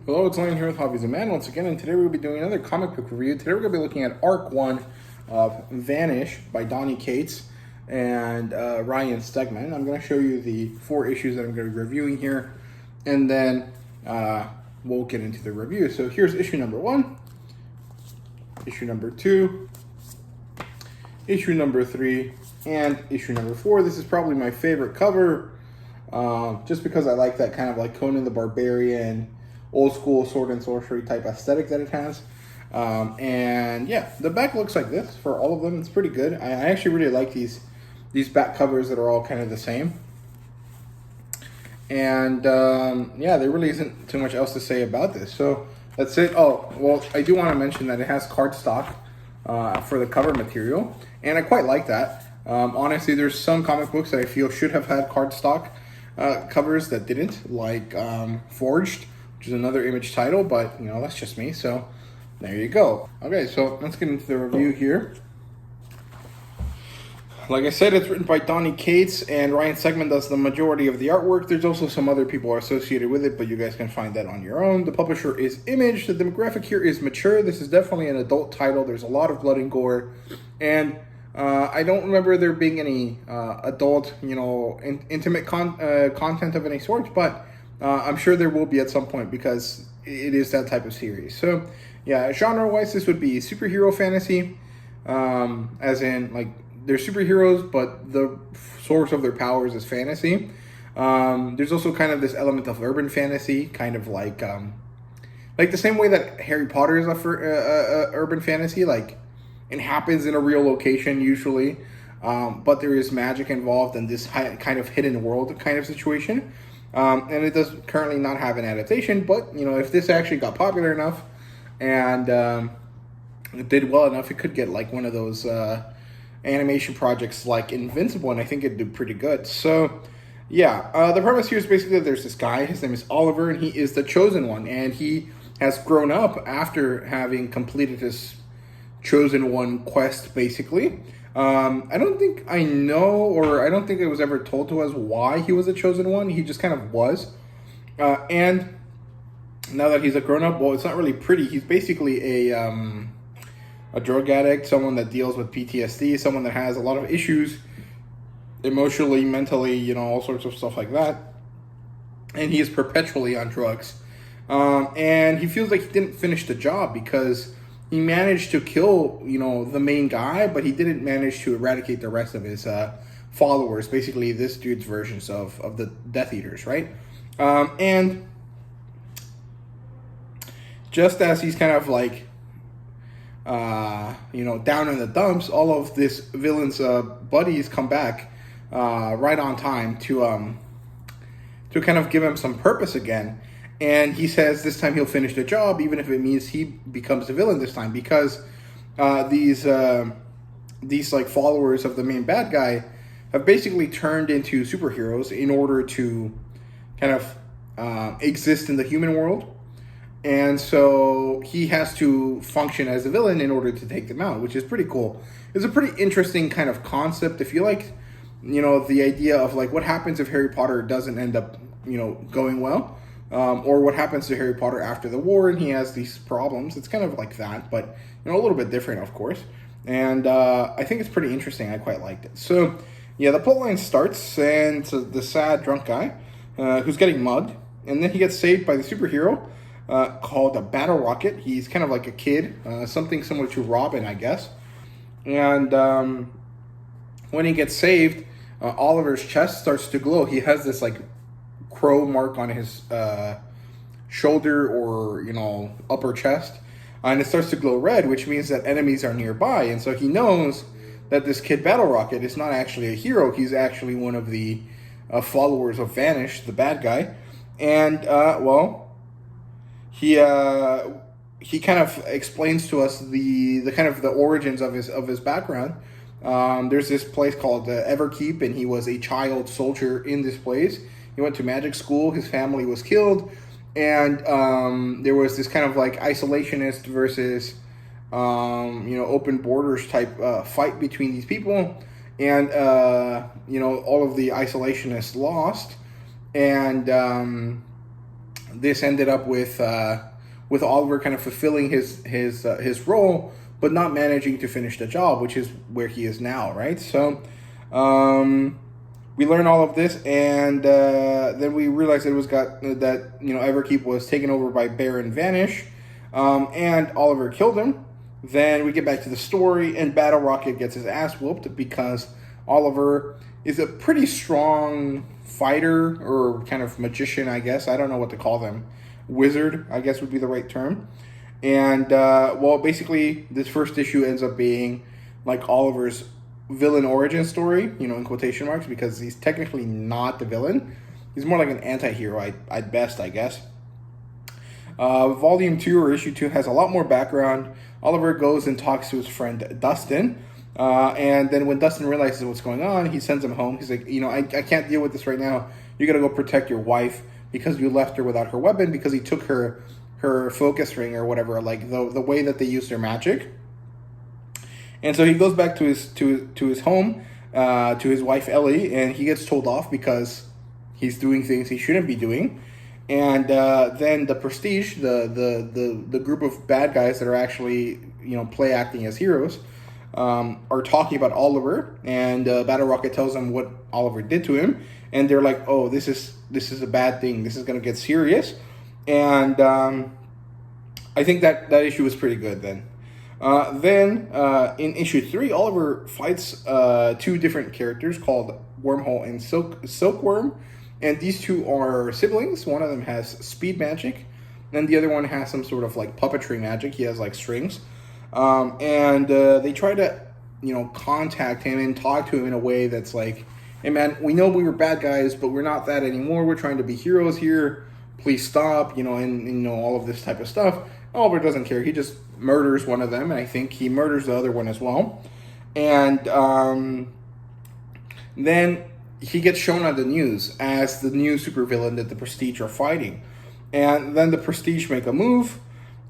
Hello, it's Lane here with HobbiesofaMan once again, and today we'll be doing another comic book review. Today we're going to be looking at Arc 1 of Vanish by Donny Cates and Ryan Stegman. I'm going to show you the 4 issues that I'm going to be reviewing here, and then we'll get into the review. So here's issue number 1, issue number 2, issue number 3, and issue number 4. This is probably my favorite cover, just because I like that kind of like Conan the Barbarian, old school sword and sorcery type aesthetic that it has. And yeah, the back looks like this for all of them. It's pretty good. I actually really like these back covers that are all kind of the same. And yeah, there really isn't too much else to say about this. So that's it. Oh, well, I do want to mention that it has cardstock for the cover material, and I quite like that. Honestly, there's some comic books that I feel should have had cardstock covers that didn't, like Forged, which is another Image title, but you know, that's just me, so there you go. Okay, so let's get into the review here. Like I said, it's written by Donny Cates, and Ryan Stegman does the majority of the artwork. There's also some other people associated with it, but you guys can find that on your own. The publisher is Image. The demographic here is mature. This is definitely an adult title. There's a lot of blood and gore, and I don't remember there being any adult, you know, intimate content of any sort, but I'm sure there will be at some point because it is that type of series. So yeah, genre-wise, this would be superhero fantasy, as in like they're superheroes, but the source of their powers is fantasy. There's also kind of this element of urban fantasy, kind of like the same way that Harry Potter is a urban fantasy, like it happens in a real location usually, but there is magic involved in this kind of hidden world kind of situation. And it does currently not have an adaptation, but you know, if this actually got popular enough and it did well enough, it could get like one of those animation projects like Invincible, and I think it'd do pretty good. So yeah, the premise here is basically that there's this guy, his name is Oliver, and he is the chosen one, and he has grown up after having completed his chosen one quest, basically. I don't think I know, or I don't think it was ever told to us why he was a chosen one. He just kind of was. And now that he's a grown-up, well, it's not really pretty. He's basically a drug addict, someone that deals with PTSD, someone that has a lot of issues emotionally, mentally, you know, all sorts of stuff like that. And he is perpetually on drugs. And he feels like he didn't finish the job because he managed to kill, you know, the main guy, but he didn't manage to eradicate the rest of his followers. Basically, this dude's versions of the Death Eaters, right? And just as he's kind of like, you know, down in the dumps, all of this villain's buddies come back right on time to kind of give him some purpose again. And he says this time he'll finish the job, even if it means he becomes the villain this time, because these like followers of the main bad guy have basically turned into superheroes in order to kind of exist in the human world. And so he has to function as a villain in order to take them out, which is pretty cool. It's a pretty interesting kind of concept. If you like, you know, the idea of like what happens if Harry Potter doesn't end up, you know, going well. Or what happens to Harry Potter after the war and he has these problems. It's kind of like that, but you know, a little bit different, of course. And I think it's pretty interesting. I quite liked it. So yeah, the plotline starts, and it's the sad drunk guy who's getting mugged, and then he gets saved by the superhero called a Battle Rocket. He's kind of like a kid, something similar to Robin, I guess. And when he gets saved, Oliver's chest starts to glow. He has this like crow mark on his shoulder, or you know, upper chest, and it starts to glow red, which means that enemies are nearby. And so he knows that this kid Battle Rocket is not actually a hero. He's actually one of the followers of Vanish, the bad guy. And well, he kind of explains to us the kind of the origins of his background. There's this place called Everkeep, and he was a child soldier in this place. He went to magic school. His family was killed, and there was this kind of like isolationist versus, you know, open borders type fight between these people, and you know, all of the isolationists lost, and this ended up with Oliver kind of fulfilling his role, but not managing to finish the job, which is where he is now, right? So we learn all of this, and then we realized that Everkeep was taken over by Baron Vanish, and Oliver killed him. Then we get back to the story, and Battle Rocket gets his ass whooped because Oliver is a pretty strong fighter, or kind of magician, I guess. I don't know what to call them. Wizard, I guess would be the right term. And, basically, this first issue ends up being like Oliver's villain origin story, in quotation marks, because he's technically not the villain. He's more like an anti-hero at best, I guess. Volume 2 or issue 2 has a lot more background. Oliver goes and talks to his friend Dustin. And then when Dustin realizes what's going on, he sends him home. He's like, I can't deal with this right now. You got to go protect your wife because you left her without her weapon, because he took her focus ring or whatever, like the way that they use their magic. And so he goes back to his home, to his wife Ellie, and he gets told off because he's doing things he shouldn't be doing. And then the Prestige, the group of bad guys that are actually play acting as heroes, are talking about Oliver, and Battle Rocket tells them what Oliver did to him, and they're like, "Oh, this is a bad thing. This is gonna get serious." And I think that issue was pretty good then. Then in issue 3, Oliver fights 2 different characters called Wormhole and Silkworm, and these 2 are siblings. One of them has speed magic, and the other one has some sort of like puppetry magic. He has like strings, and they try to contact him and talk to him in a way that's like, "Hey man, we know we were bad guys, but we're not that anymore. We're trying to be heroes here. Please stop," and all of this type of stuff. Oliver doesn't care. He just murders one of them, and I think he murders the other one as well. And then he gets shown on the news as the new supervillain that the Prestige are fighting. And then the Prestige make a move,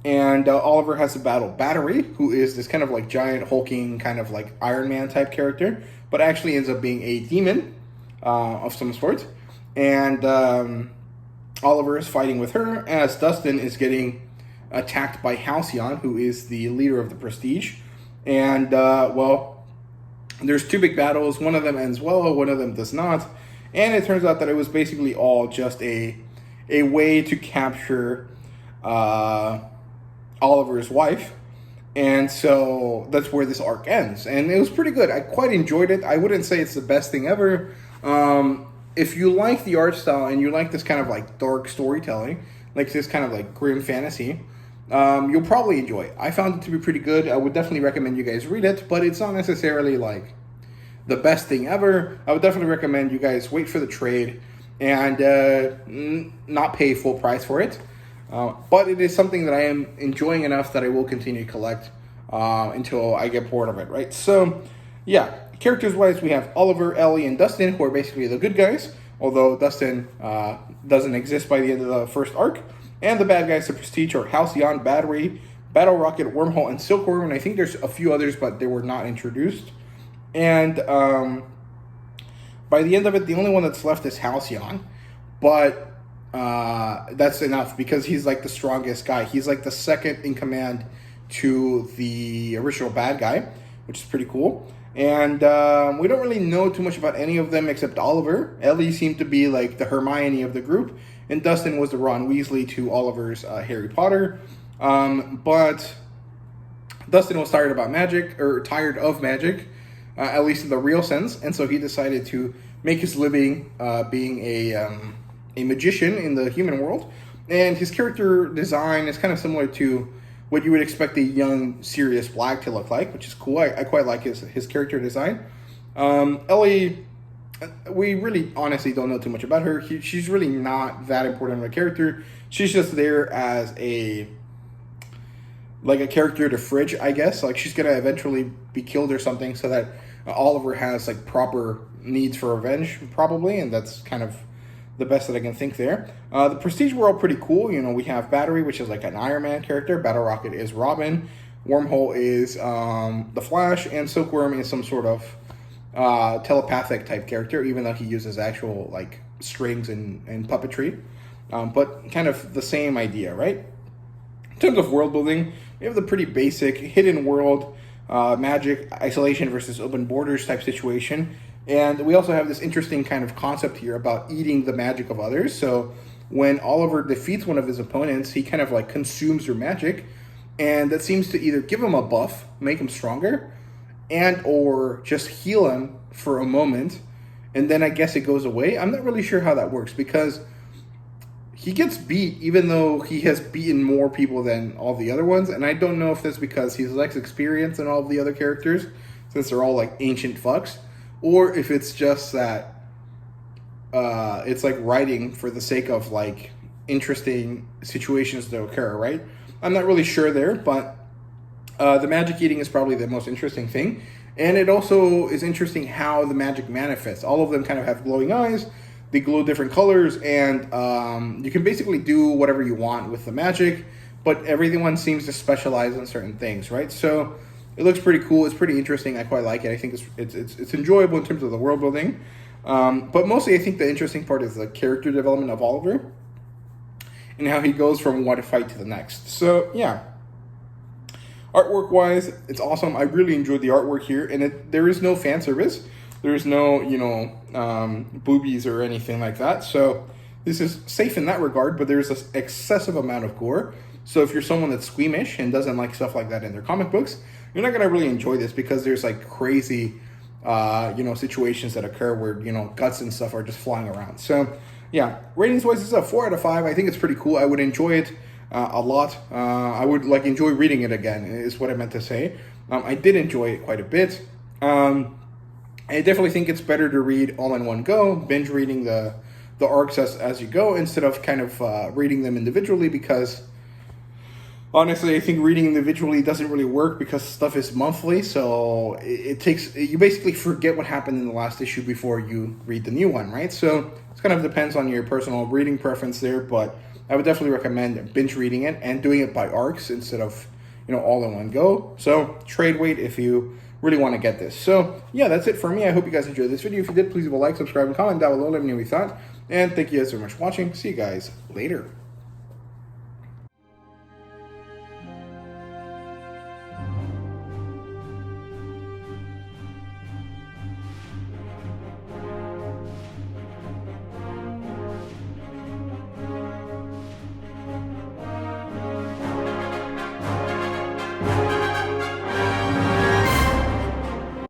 and Oliver has to battle Battery, who is this kind of like giant hulking kind of like Iron Man type character, but actually ends up being a demon of some sort. And Oliver is fighting with her as Dustin is getting attacked by Halcyon, who is the leader of the Prestige. And there's 2 big battles. One of them ends well, one of them does not. And it turns out that it was basically all just a way to capture Oliver's wife. And so that's where this arc ends. And it was pretty good. I quite enjoyed it. I wouldn't say it's the best thing ever. If you like the art style and you like this kind of like dark storytelling, like this kind of like grim fantasy, you'll probably enjoy it. I found it to be pretty good. I would definitely recommend you guys read it, but it's not necessarily like the best thing ever. I would definitely recommend you guys wait for the trade and not pay full price for it. But it is something that I am enjoying enough that I will continue to collect until I get bored of it, right? So, yeah, characters-wise, we have Oliver, Ellie, and Dustin, who are basically the good guys, although Dustin doesn't exist by the end of the first arc. And the bad guys, the Prestige, are Halcyon, Battery, Battle Rocket, Wormhole, and Silkworm, and I think there's a few others, but they were not introduced. And by the end of it, the only one that's left is Halcyon, but that's enough because he's like the strongest guy. He's like the second in command to the original bad guy, which is pretty cool. And we don't really know too much about any of them except Oliver. Ellie seemed to be like the Hermione of the group, and Dustin was the Ron Weasley to Oliver's Harry Potter. But Dustin was tired of magic, at least in the real sense, and so he decided to make his living being a magician in the human world. And his character design is kind of similar to what you would expect a young Sirius Black to look like, which is cool. I quite like his character design. Ellie, we really honestly don't know too much about her. She's really not that important of a character. She's just there as a character to fridge, I guess. Like, she's gonna eventually be killed or something, so that Oliver has like proper needs for revenge, probably, and that's kind of the best that I can think there. The Prestige were all pretty cool. We have Battery, which is like an Iron Man character. Battle Rocket is Robin. Wormhole is the Flash, and Silkworm is some sort of telepathic type character, even though he uses actual like strings and puppetry. but kind of the same idea, right? In terms of world building, we have the pretty basic hidden world, magic, isolation versus open borders type situation. And we also have this interesting kind of concept here about eating the magic of others. So when Oliver defeats one of his opponents, he kind of like consumes their magic, and that seems to either give him a buff, make him stronger, and or just heal him for a moment, and then I guess it goes away. I'm not really sure how that works, because he gets beat even though he has beaten more people than all the other ones, and I don't know if that's because he's less experienced than all of the other characters, since they're all like ancient fucks, or if it's just that it's like writing for the sake of like interesting situations to occur, right? I'm not really sure there, but the magic eating is probably the most interesting thing. And it also is interesting how the magic manifests. All of them kind of have glowing eyes. They glow different colors, and you can basically do whatever you want with the magic, but everyone seems to specialize in certain things, right? So it looks pretty cool. It's pretty interesting. I quite like it. I think it's enjoyable in terms of the world building. But mostly I think the interesting part is the character development of Oliver and how he goes from one fight to the next. So yeah. Artwork wise, it's awesome. I really enjoyed the artwork here, and there is no fan service. There is no, boobies or anything like that. So this is safe in that regard, but there's an excessive amount of gore. So if you're someone that's squeamish and doesn't like stuff like that in their comic books, you're not going to really enjoy this, because there's like crazy, situations that occur where, guts and stuff are just flying around. So yeah, ratings wise, it's a 4 out of 5. I think it's pretty cool. I would enjoy it a lot. I would enjoy reading it again, is what I meant to say. I did enjoy it quite a bit. I definitely think it's better to read all in one go, binge reading the arcs as you go, instead of kind of reading them individually, because honestly, I think reading individually doesn't really work, because stuff is monthly, so you basically forget what happened in the last issue before you read the new one, right? So it kind of depends on your personal reading preference there, but I would definitely recommend binge reading it and doing it by arcs instead of, all in one go. So trade wait if you really want to get this. So yeah, that's it for me. I hope you guys enjoyed this video. If you did, please leave a like, subscribe, and comment down below. Let me know what you thought. And thank you guys so much for watching. See you guys later.